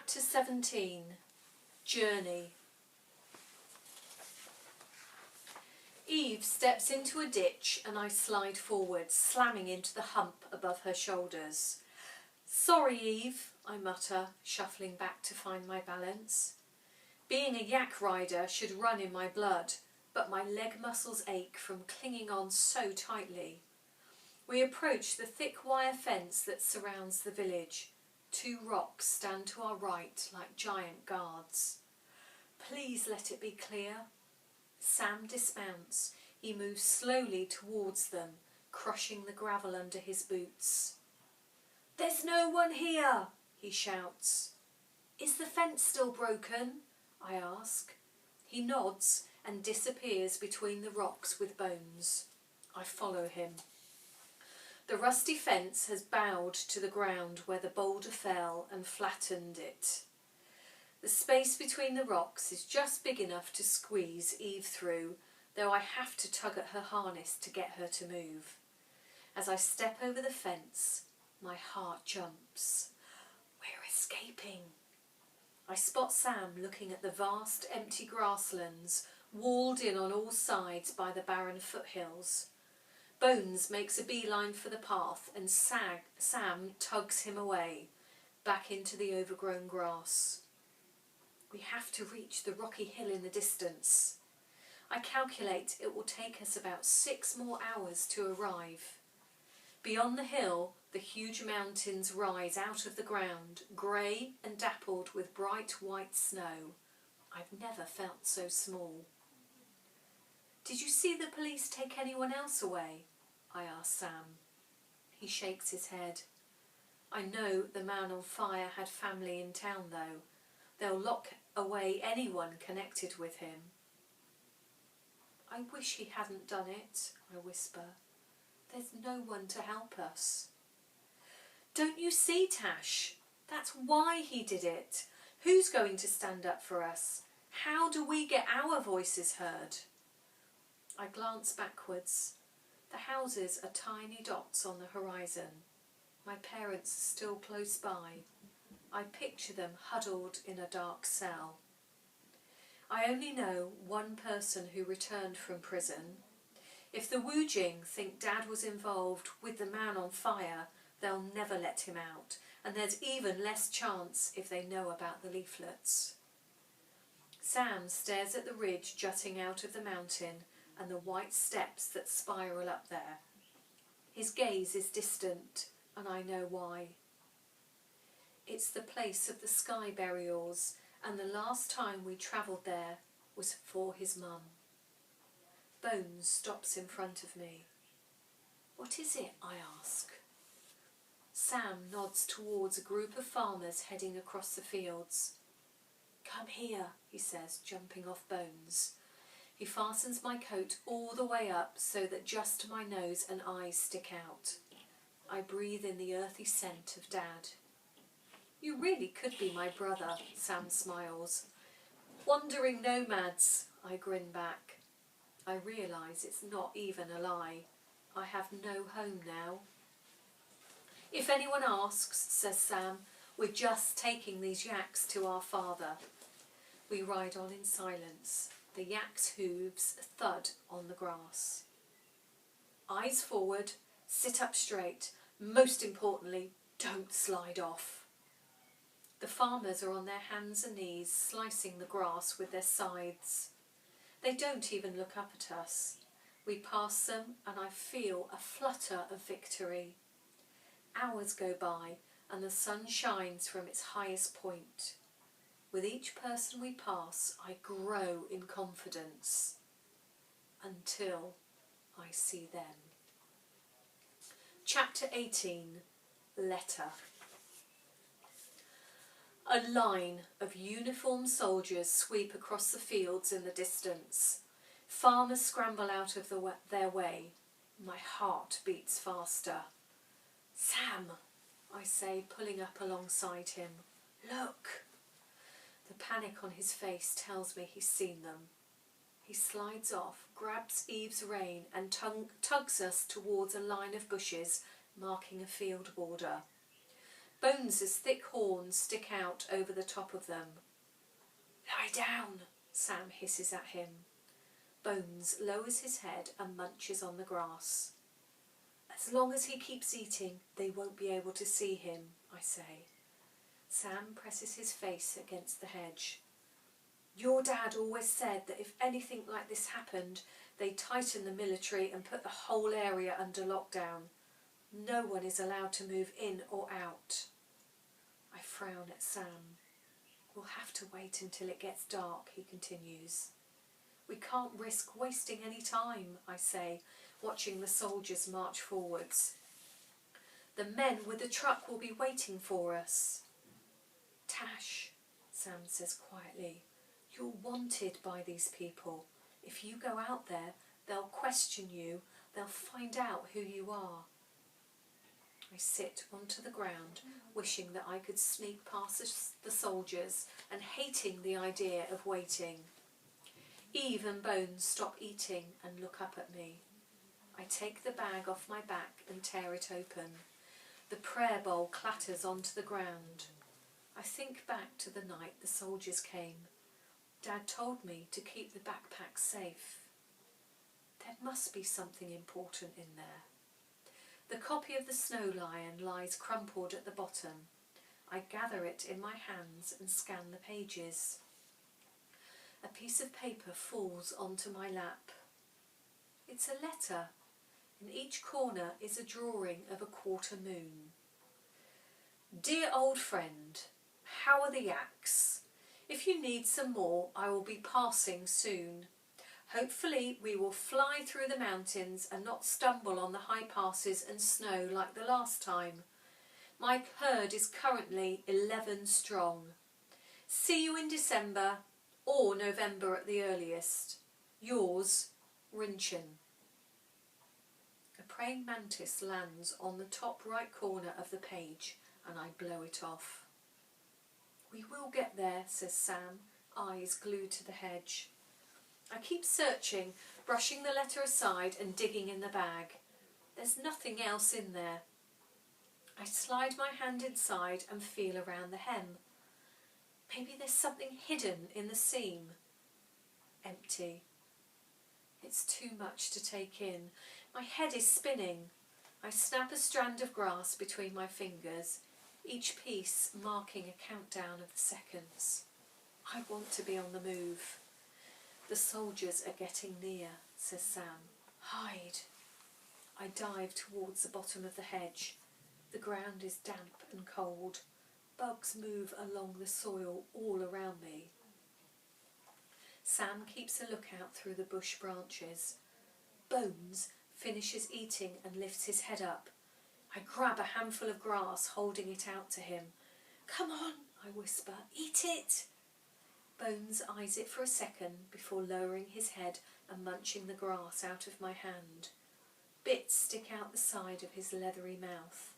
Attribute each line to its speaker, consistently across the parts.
Speaker 1: Chapter 17. Journey. Eve steps into a ditch and I slide forward, slamming into the hump above her shoulders. "Sorry, Eve," I mutter, shuffling back to find my balance. Being a yak rider should run in my blood, but my leg muscles ache from clinging on so tightly. We approach the thick wire fence that surrounds the village. 2 rocks stand to our right like giant guards. "Please let it be clear." Sam dismounts. He moves slowly towards them, crushing the gravel under his boots. "There's no one here," he shouts. "Is the fence still broken?" I ask. He nods and disappears between the rocks with Bones. I follow him. The rusty fence has bowed to the ground where the boulder fell and flattened it. The space between the rocks is just big enough to squeeze Eve through, though I have to tug at her harness to get her to move. As I step over the fence, my heart jumps. We're escaping. I spot Sam looking at the vast empty grasslands, walled in on all sides by the barren foothills. Bones makes a beeline for the path and Sam tugs him away, back into the overgrown grass. We have to reach the rocky hill in the distance. I calculate it will take us about 6 more hours to arrive. Beyond the hill, the huge mountains rise out of the ground, grey and dappled with bright white snow. I've never felt so small. "Did you see the police take anyone else away?" I asked Sam. He shakes his head. "I know the man on fire had family in town though. They'll lock away anyone connected with him." "I wish he hadn't done it," I whisper. "There's no one to help us." "Don't you see, Tash? That's why he did it. Who's going to stand up for us? How do we get our voices heard?" I glance backwards. The houses are tiny dots on the horizon. My parents are still close by. I picture them huddled in a dark cell. I only know one person who returned from prison. If the Wujing think Dad was involved with the man on fire, they'll never let him out, and there's even less chance if they know about the leaflets. Sam stares at the ridge jutting out of the mountain and the white steps that spiral up there. His gaze is distant, and I know why. It's the place of the sky burials, and the last time we travelled there was for his mum. Bones stops in front of me. "What is it?" I ask. Sam nods towards a group of farmers heading across the fields. "Come here," he says, jumping off Bones. He fastens my coat all the way up so that just my nose and eyes stick out. I breathe in the earthy scent of Dad. "You really could be my brother," Sam smiles. "Wandering nomads," I grin back. I realise it's not even a lie. I have no home now. "If anyone asks," says Sam, "we're just taking these yaks to our father." We ride on in silence. The yak's hooves thud on the grass. Eyes forward, sit up straight. Most importantly, don't slide off. The farmers are on their hands and knees, slicing the grass with their scythes. They don't even look up at us. We pass them and I feel a flutter of victory. Hours go by and the sun shines from its highest point. With each person we pass, I grow in confidence. Until I see them. Chapter 18. Letter. A line of uniformed soldiers sweep across the fields in the distance. Farmers scramble out of their way. My heart beats faster. "Sam," I say, pulling up alongside him. "Look." The panic on his face tells me he's seen them. He slides off, grabs Eve's rein and tugs us towards a line of bushes marking a field border. Bones's thick horns stick out over the top of them. Lie down, Sam hisses at him. Bones lowers his head and munches on the grass. As long as he keeps eating, they won't be able to see him, I say. Sam presses his face against the hedge. Your dad always said that if anything like this happened, they'd tighten the military and put the whole area under lockdown. No one is allowed to move in or out. I frown at Sam. We'll have to wait until it gets dark, he continues. We can't risk wasting any time, I say, watching the soldiers march forwards. The men with the truck will be waiting for us. Tash, Sam says quietly, you're wanted by these people. If you go out there, they'll question you, they'll find out who you are. I sit onto the ground, wishing that I could sneak past the soldiers and hating the idea of waiting. Eve and Bones stop eating and look up at me. I take the bag off my back and tear it open. The prayer bowl clatters onto the ground. I think back to the night the soldiers came. Dad told me to keep the backpack safe. There must be something important in there. The copy of the Snow Lion lies crumpled at the bottom. I gather it in my hands and scan the pages. A piece of paper falls onto my lap. It's a letter. In each corner is a drawing of a quarter moon. Dear old friend, how are the yaks? If you need some more, I will be passing soon. Hopefully we will fly through the mountains and not stumble on the high passes and snow like the last time. My herd is currently 11 strong. See you in December or November at the earliest. Yours, Rinchin. A praying mantis lands on the top right corner of the page and I blow it off. We will get there, says Sam, eyes glued to the hedge. I keep searching, brushing the letter aside and digging in the bag. There's nothing else in there. I slide my hand inside and feel around the hem. Maybe there's something hidden in the seam. Empty. It's too much to take in. My head is spinning. I snap a strand of grass between my fingers, each piece marking a countdown of the seconds. I want to be on the move. The soldiers are getting near, says Sam. Hide. I dive towards the bottom of the hedge. The ground is damp and cold. Bugs move along the soil all around me. Sam keeps a lookout through the bush branches. Bones finishes eating and lifts his head up. I grab a handful of grass, holding it out to him. Come on, I whisper, eat it. Bones eyes it for a second before lowering his head and munching the grass out of my hand. Bits stick out the side of his leathery mouth.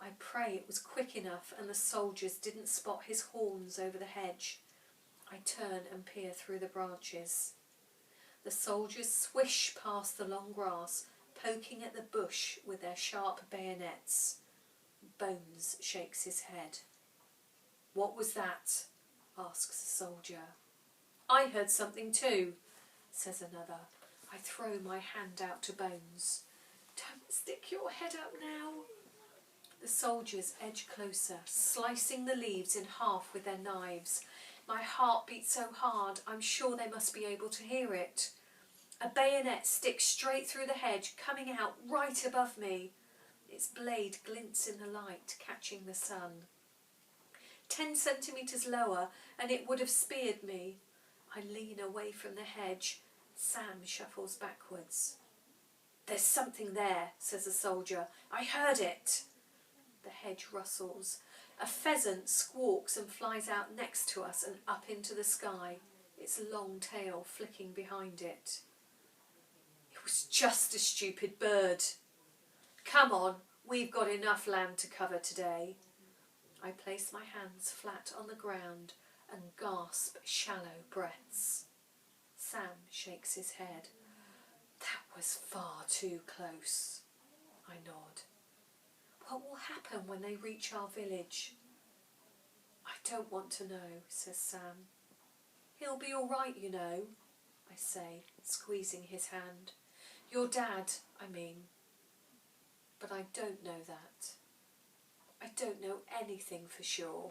Speaker 1: I pray it was quick enough and the soldiers didn't spot his horns over the hedge. I turn and peer through the branches. The soldiers swish past the long grass, poking at the bush with their sharp bayonets. Bones shakes his head. What was that? Asks a soldier. I heard something too, says another. I throw my hand out to Bones. Don't stick your head up now. The soldiers edge closer, slicing the leaves in half with their knives. My heart beats so hard, I'm sure they must be able to hear it. A bayonet sticks straight through the hedge, coming out right above me. Its blade glints in the light, catching the sun. 10 centimetres lower and it would have speared me. I lean away from the hedge. Sam shuffles backwards. There's something there, says a soldier. I heard it. The hedge rustles. A pheasant squawks and flies out next to us and up into the sky, its long tail flicking behind it. It was just a stupid bird. Come on, we've got enough land to cover today. I place my hands flat on the ground and gasp shallow breaths. Sam shakes his head. That was far too close. I nod. What will happen when they reach our village? I don't want to know, says Sam. He'll be all right, you know, I say, squeezing his hand. Your dad, I mean. But I don't know that. I don't know anything for sure.